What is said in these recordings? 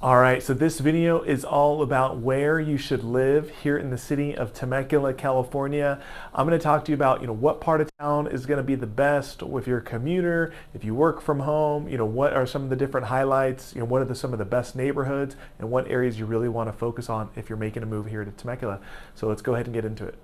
All right, so this video is all about where you should live here in the city of Temecula, California. I'm going to talk to you about, what part of town is going to be the best if you're a commuter, if you work from home, what are some of the different highlights, what are some of the best neighborhoods, and what areas you really want to focus on if you're making a move here to Temecula. So let's go ahead and get into it.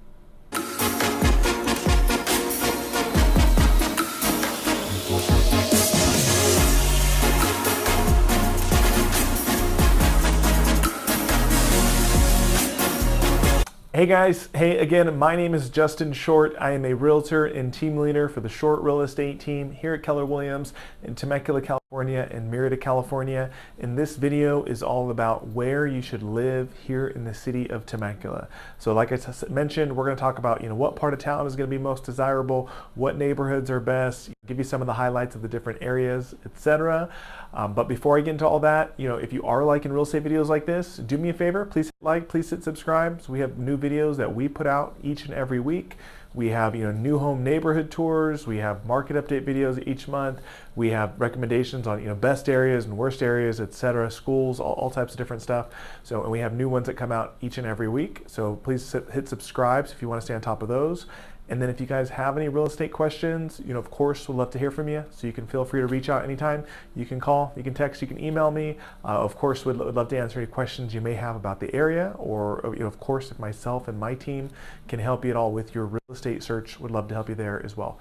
Hey guys, hey again, my name is Justin Short. I am a realtor and team leader for the Short Real Estate team here at Keller Williams in Temecula, California and Murrieta, California. And this video is all about where you should live here in the city of Temecula. So like I mentioned, we're going to talk about, what part of town is going to be most desirable, what neighborhoods are best, give you some of the highlights of the different areas, etc. But before I get into all that, if you are liking real estate videos like this, do me a favor, please hit like, please hit subscribe. So we have new videos that we put out each and every week. We have new home neighborhood tours. We have market update videos each month. We have recommendations on best areas and worst areas, etc. Schools, all types of different stuff. So and we have new ones that come out each and every week. So please hit subscribe if you want to stay on top of those. And then if you guys have any real estate questions, of course, we'd love to hear from you. So you can feel free to reach out anytime. You can call, you can text, you can email me. Of course, we'd love to answer any questions you may have about the area, or of course, if myself and my team can help you at all with your real estate search, we'd love to help you there as well.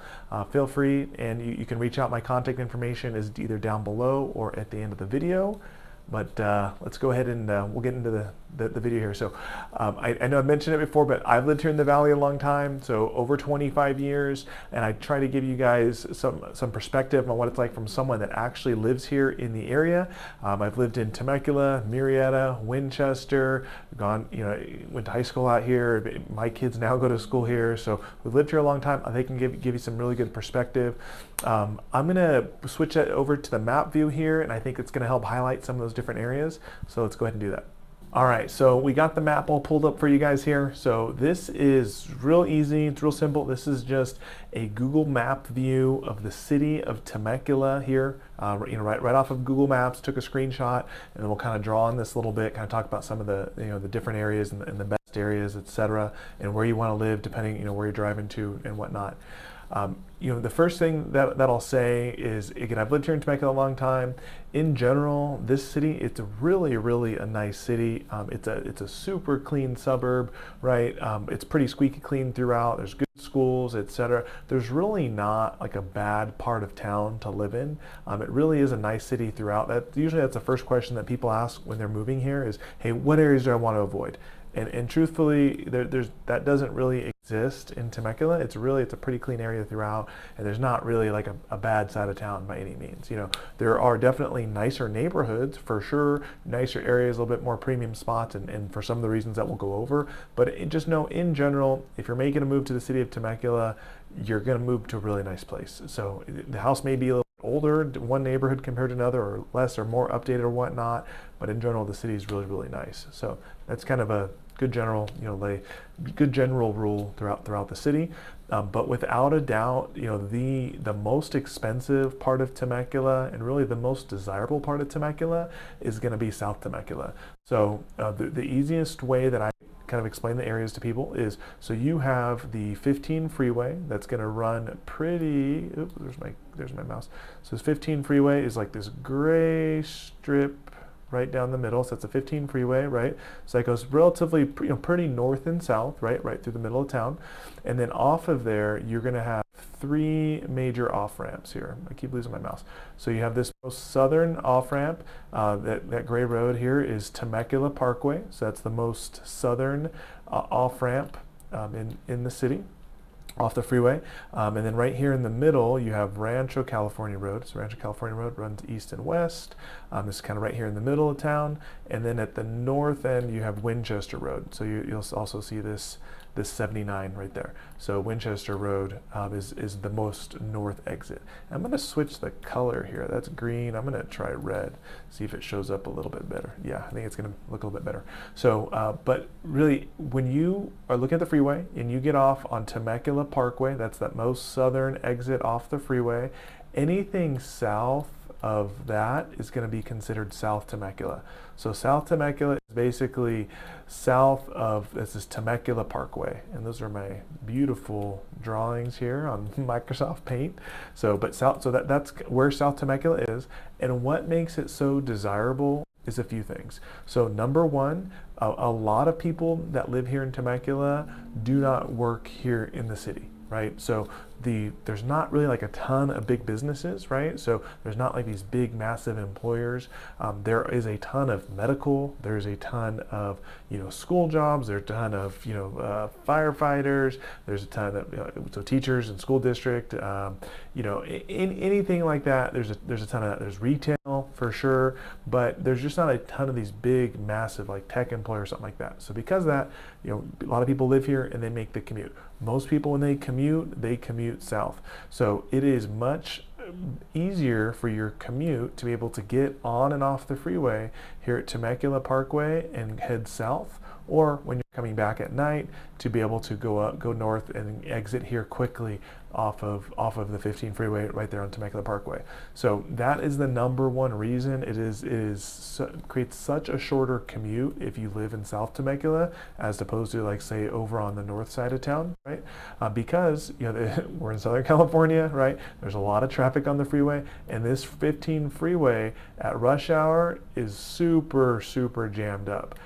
Feel free, and you can reach out. My contact information is either down below or at the end of the video. But let's go ahead and we'll get into the video here. So I know I've mentioned it before, but I've lived here in the Valley a long time, so over 25 years, and I try to give you guys some perspective on what it's like from someone that actually lives here in the area. I've lived in Temecula, Murrieta, Winchester, went to high school out here. My kids now go to school here, so we've lived here a long time. They can give you some really good perspective. I'm gonna switch that over to the map view here, and I think it's gonna help highlight some of those different areas. So let's go ahead and do that. All right, so we got the map all pulled up for you guys here. So this is real easy, it's real simple. This is just a Google map view of the city of Temecula here, right off of Google Maps. Took a screenshot, and then we'll kind of draw on this a little bit, kind of talk about some of the the different areas and the best areas, etc., and where you want to live depending where you're driving to and whatnot. The first thing that I'll say is, again, I've lived here in Temecula a long time. In general, this city, it's really a nice city. It's a super clean suburb, right? It's pretty squeaky clean throughout. There's good schools, etc. There's really not like a bad part of town to live in. It really is a nice city throughout. That's the first question that people ask when they're moving here is, hey, what areas do I want to avoid? And truthfully, that doesn't really exist in Temecula. It's a pretty clean area throughout, and there's not really like a bad side of town by any means. There are definitely nicer neighborhoods for sure, nicer areas, a little bit more premium spots, and for some of the reasons that we'll go over. But just know, in general, if you're making a move to the city of Temecula, you're going to move to a really nice place. So the house may be a little older, one neighborhood compared to another, or less or more updated or whatnot, but in general, the city is really nice. So that's kind of a good general, good general rule throughout the city. But without a doubt, the most expensive part of Temecula, and really the most desirable part of Temecula, is going to be South Temecula. So the easiest way that I kind of explain the areas to people is, so you have the 15 freeway that's going to run pretty, oops, there's my mouse. So this 15 freeway is like this gray strip right down the middle. So it's a 15 freeway, right? So that goes relatively pretty north and south, right through the middle of town. And then off of there, you're going to have three major off ramps here. I keep losing my mouse. So you have this most southern off ramp. That gray road here is Temecula Parkway. So that's the most southern off ramp in the city, off the freeway. And then right here in the middle, you have Rancho California Road. So Rancho California Road runs east and west. This is kind of right here in the middle of town. And then at the north end, you have Winchester Road. So you'll also see this 79 right there. So Winchester Road is the most north exit. I'm going to switch the color here. That's green. I'm going to try red, see if it shows up a little bit better. Yeah, I think it's going to look a little bit better. So, but really, when you are looking at the freeway and you get off on Temecula Parkway, that's that most southern exit off the freeway, anything south of that is going to be considered South Temecula. So South Temecula is basically south of, this is Temecula Parkway, and those are my beautiful drawings here on Microsoft Paint. So that's where South Temecula is, and what makes it so desirable is a few things. So number one, a lot of people that live here in Temecula do not work here in the city, right? So there's not really like a ton of big businesses, right? So there's not like these big massive employers. There is a ton of medical, there's a ton of school jobs, there's a ton of firefighters, there's a ton of so teachers and school district, anything like that. There's a ton of that. There's retail for sure, but there's just not a ton of these big massive like tech employers or something like that. So because of that, a lot of people live here and they make the commute. Most people, when they commute south. So it is much easier for your commute to be able to get on and off the freeway here at Temecula Parkway and head south, or when you're coming back at night to be able to go north and exit here quickly off of the 15 freeway right there on Temecula Parkway. So that is the number one reason creates such a shorter commute if you live in South Temecula as opposed to like say over on the north side of town, right? Because we're in Southern California, right? There's a lot of traffic on the freeway, and this 15 freeway at rush hour is super jammed up.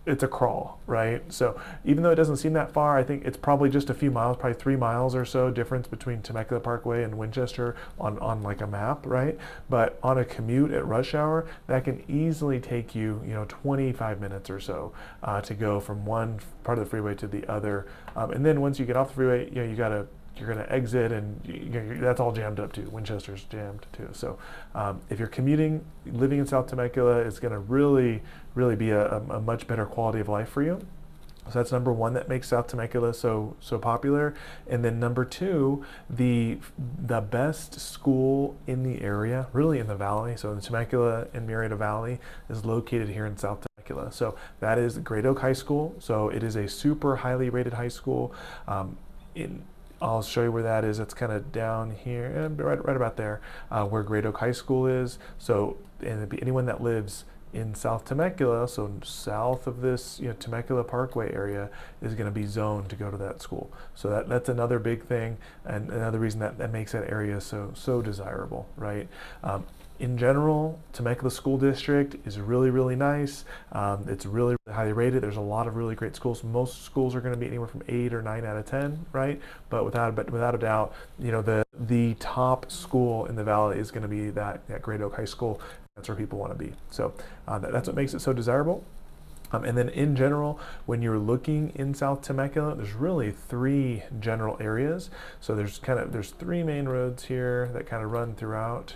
It's a crawl, right? So even though it doesn't seem that far, I think it's probably just a few miles, probably 3 miles or so difference between Temecula Parkway and Winchester on like a map, right? But on a commute at rush hour, that can easily take you, 25 minutes or so to go from one part of the freeway to the other. And then once you get off the freeway, you're going to exit, and that's all jammed up too. Winchester's jammed too. So if you're commuting, living in South Temecula is going to really be a much better quality of life for you. So that's number one that makes South Temecula so popular. And then number two, the best school in the area, really in the valley, so the Temecula and Murrieta Valley, is located here in South Temecula. So that is Great Oak High School. So it is a super highly rated high school. I'll show you where that is. It's kind of down here, right about there, where Great Oak High School is. So, and anyone that lives in South Temecula, so south of this Temecula Parkway area, is going to be zoned to go to that school. So that's another big thing, and another reason that makes that area so desirable, right? In general, Temecula School District is really nice. It's really highly rated. There's a lot of really great schools. Most schools are going to be anywhere from 8 or 9 out of 10, right? But without a doubt, the top school in the valley is going to be that Great Oak High School. That's where people want to be. So that's what makes it so desirable. And then in general, when you're looking in South Temecula, there's really 3 general areas. So there's 3 main roads here that kind of run throughout.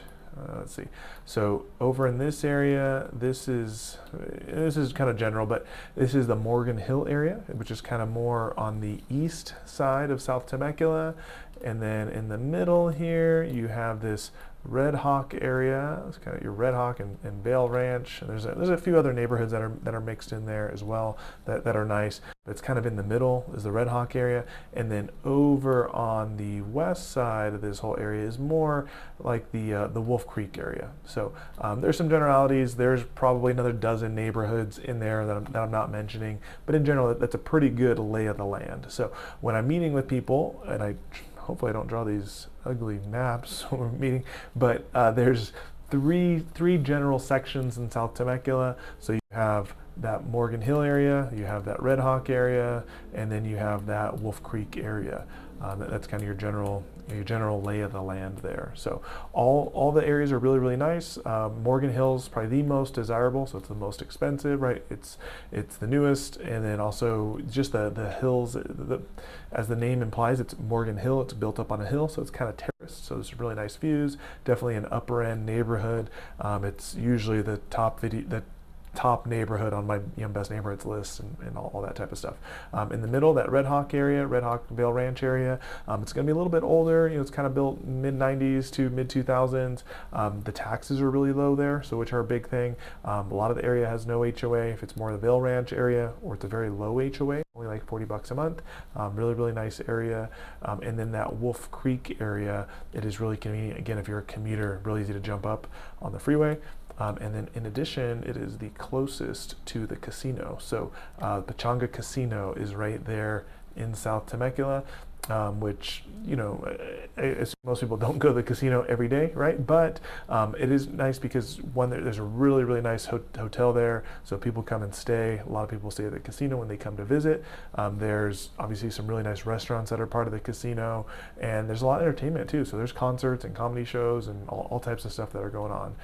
Let's see. So over in this area, this is kind of general, but this is the Morgan Hill area, which is kind of more on the east side of South Temecula. And then in the middle here, you have this Red Hawk area. It's kind of your Red Hawk and Vale Ranch. And there's a few other neighborhoods that are mixed in there as well that are nice. But it's kind of in the middle is the Red Hawk area, and then over on the west side of this whole area is more like the Wolf Creek area. So there's some generalities. There's probably another dozen neighborhoods in there that I'm not mentioning, but in general, that's a pretty good lay of the land. So when I'm meeting with people, and hopefully I don't draw these ugly maps when we're meeting, but there's three general sections in South Temecula. So you have that Morgan Hill area, you have that Red Hawk area, and then you have that Wolf Creek area. That's kind of your general lay of the land there. So all the areas are really nice. Morgan Hill's probably the most desirable, so it's the most expensive, right? It's the newest, and then also just the hills. As the name implies, it's Morgan Hill. It's built up on a hill, so it's kind of terraced. So there's really nice views. Definitely an upper end neighborhood. It's usually the top neighborhood on my best neighborhoods list and all that type of stuff. In the middle, that Red Hawk area, Red Hawk Vale Ranch area, it's going to be a little bit older. It's kind of built mid 90s to mid 2000s. The taxes are really low there, so which are a big thing. A lot of the area has no HOA. If it's more the Vale Ranch area, or it's a very low HOA, only like $40 a month. Really nice area. And then that Wolf Creek area, it is really convenient. Again, if you're a commuter, really easy to jump up on the freeway. And then in addition, it is the closest to the casino. So Pechanga Casino is right there in South Temecula, which, I assume most people don't go to the casino every day, right? But it is nice because one, there's a really nice hotel there, so people come and stay. A lot of people stay at the casino when they come to visit. There's obviously some really nice restaurants that are part of the casino, and there's a lot of entertainment too. So there's concerts and comedy shows and all types of stuff that are going on.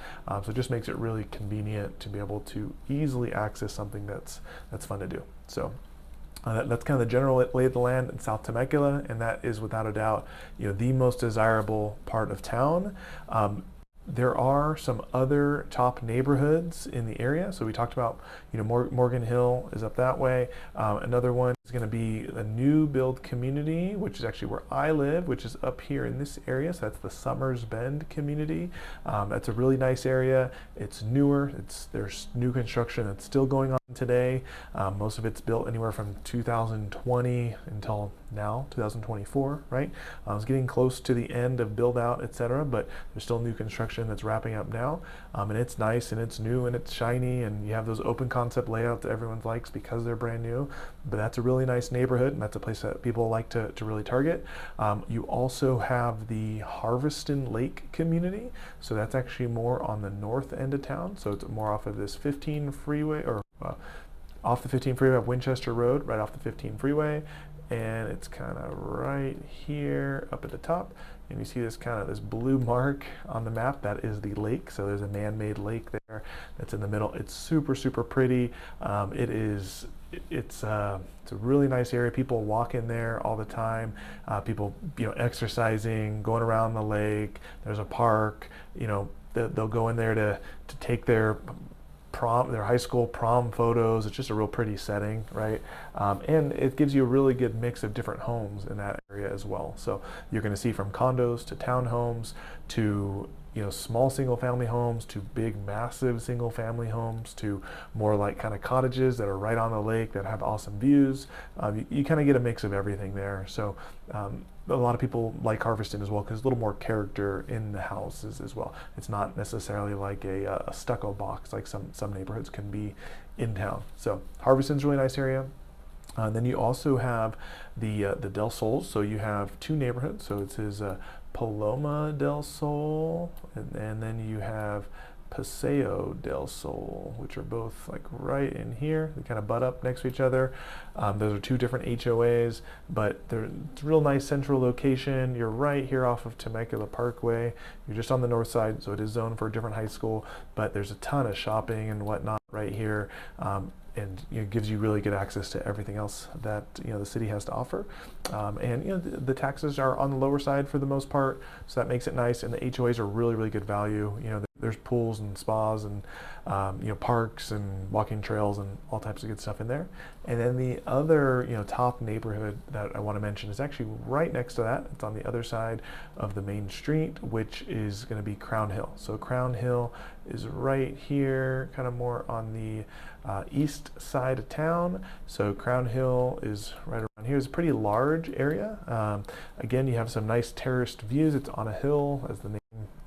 So it just makes it really convenient to be able to easily access something that's fun to do. So. That's kind of the general lay of the land in South Temecula, and that is without a doubt, the most desirable part of town. There are some other top neighborhoods in the area. So we talked about, Morgan Hill is up that way. Another one is going to be a new build community, which is actually where I live, which is up here in this area. So that's the Summers Bend community. That's a really nice area. It's newer. There's new construction that's still going on today. Most of it's built anywhere from 2020 until now, 2024, right? It's getting close to the end of build out, etc., but there's still new construction that's wrapping up now, and it's nice and it's new and it's shiny, and you have those open concept layouts that everyone likes because they're brand new. But that's a really nice neighborhood, and that's a place that people like to really target. You also have the Harveston Lake community, so that's actually more on the north end of town, so it's more off of this 15 freeway, or off the 15 freeway of Winchester Road, right off the 15 freeway, and it's kind of right here up at the top. And you see this this blue mark on the map. That is the lake. So there's a man-made lake there that's in the middle. It's super pretty. It's a really nice area. People walk in there all the time. People exercising, going around the lake. There's a park. They'll go in there to take their high school prom photos. It's just a real pretty setting, right? And it gives you a really good mix of different homes in that area as well. So you're going to see from condos to townhomes to small single family homes to big massive single family homes to more like kind of cottages that are right on the lake that have awesome views. You kind of get a mix of everything there. So a lot of people like Harveston as well because there's a little more character in the houses as well. It's not necessarily like a stucco box like some neighborhoods can be in town. So Harveston's a really nice area. Then you also have the Del Sols. So you have two neighborhoods. So it says Paloma del Sol, and then you have Paseo del Sol, which are both like right in here. They kind of butt up next to each other. Those are two different HOAs, but it's a real nice central location. You're right here off of Temecula Parkway. You're just on the north side, so it is zoned for a different high school, but there's a ton of shopping and whatnot right here. And gives you really good access to everything else that the city has to offer, and the taxes are on the lower side for the most part, so that makes it nice. And the HOAs are really good value. There's pools and spas and parks and walking trails and all types of good stuff in there. And then the other top neighborhood that I want to mention is actually right next to that. It's on the other side of the main street, which is going to be Crown Hill. So Crown Hill is right here, kind of more on the east side of town. So Crown Hill is right around here. It's a pretty large area. Again, you have some nice terraced views. It's on a hill, as the name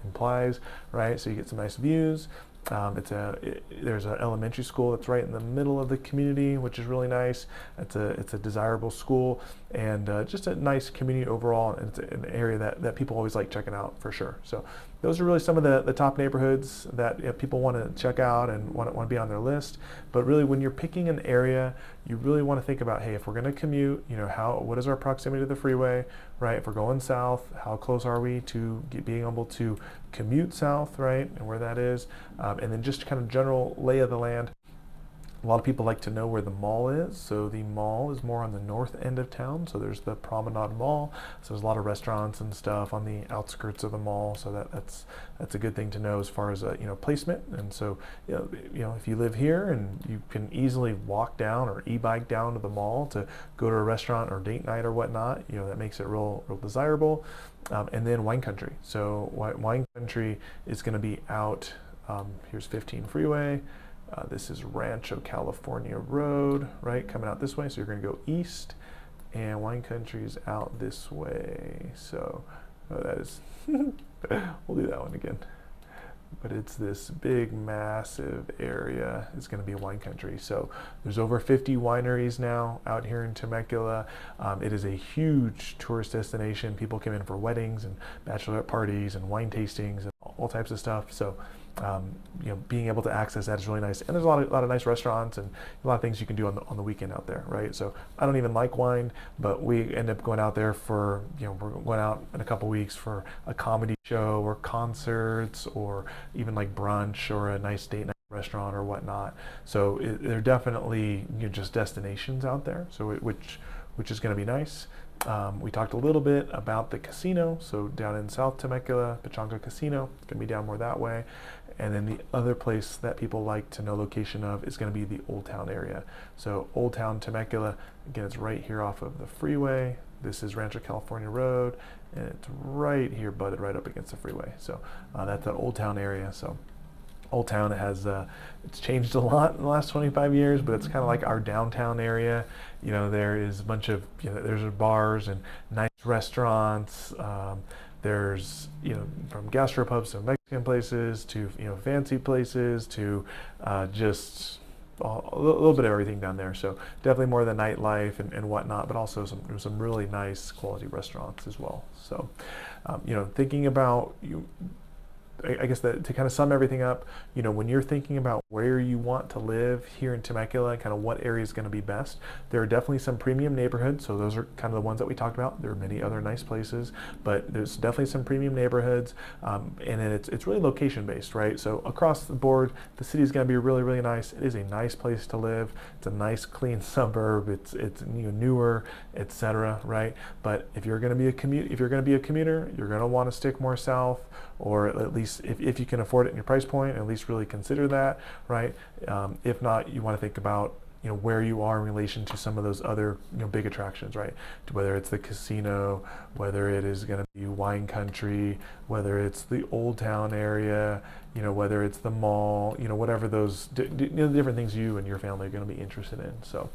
implies, right? So you get some nice views. There's an elementary school that's right in the middle of the community, which is really nice. It's a desirable school, and just a nice community overall. And it's an area that people always like checking out for sure. So those are really some of the top neighborhoods that people want to check out and want to be on their list. But really, when you're picking an area, you really want to think about, hey, if we're going to commute, what is our proximity to the freeway, right? If we're going south, how close are we to being able to commute south, right? And where that is, and then just kind of general lay of the land. A lot of people like to know where the mall is. So the mall is more on the north end of town. So there's the Promenade Mall. So there's a lot of restaurants and stuff on the outskirts of the mall. So that's a good thing to know as far as placement. And so if you live here and you can easily walk down or e-bike down to the mall to go to a restaurant or date night or whatnot, that makes it real desirable. And then wine country. So wine country is going to be out. Here's 15 freeway. This is Rancho California Road, right? Coming out this way. So you're going to go east, and wine country is out this way. So that is, we'll do that one again. But it's this big, massive area. It's going to be wine country. So there's over 50 wineries now out here in Temecula. It is a huge tourist destination. People come in for weddings and bachelorette parties and wine tastings and all types of stuff. So being able to access that is really nice. And there's a lot of nice restaurants and a lot of things you can do on the weekend out there, right? So I don't even like wine, but we end up going out there for, we're going out in a couple weeks for a comedy show or concerts or even like brunch or a nice date night restaurant or whatnot. So there are definitely just destinations out there. So which is going to be nice. We talked a little bit about the casino. So down in South Temecula, Pechanga Casino, it's going to be down more that way. And then the other place that people like to know location of is going to be the Old Town area. So Old Town Temecula, again, it's right here off of the freeway. This is Rancho California Road, and it's right here, butted right up against the freeway. So that's the Old Town area. So Old Town has it's changed a lot in the last 25 years, but it's kind of like our downtown area. There is a bunch of there's bars and nice restaurants. There's from gastropubs to Mexican places to fancy places to just a little bit of everything down there. So definitely more of the nightlife and whatnot, but also some really nice quality restaurants as well. So thinking about I guess that to kind of sum everything up, when you're thinking about where you want to live here in Temecula, kind of what area is going to be best, there are definitely some premium neighborhoods. So those are kind of the ones that we talked about. There are many other nice places, but there's definitely some premium neighborhoods, and then it's really location based, right? So across the board, the city is going to be really, really nice. It is a nice place to live. It's a nice, clean suburb. It's newer, etc. Right? But if you're going to be a commuter, you're going to want to stick more south, or at least if you can afford it in your price point, at least really consider that, right? If not, you want to think about where you are in relation to some of those other big attractions, right? Whether it's the casino, whether it is going to be wine country, whether it's the Old Town area, whether it's the mall, whatever those different things you and your family are going to be interested in. So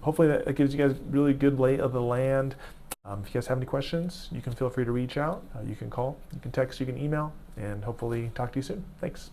hopefully that gives you guys really good lay of the land. If you guys have any questions, you can feel free to reach out. You can call, you can text, you can email, and hopefully talk to you soon. Thanks.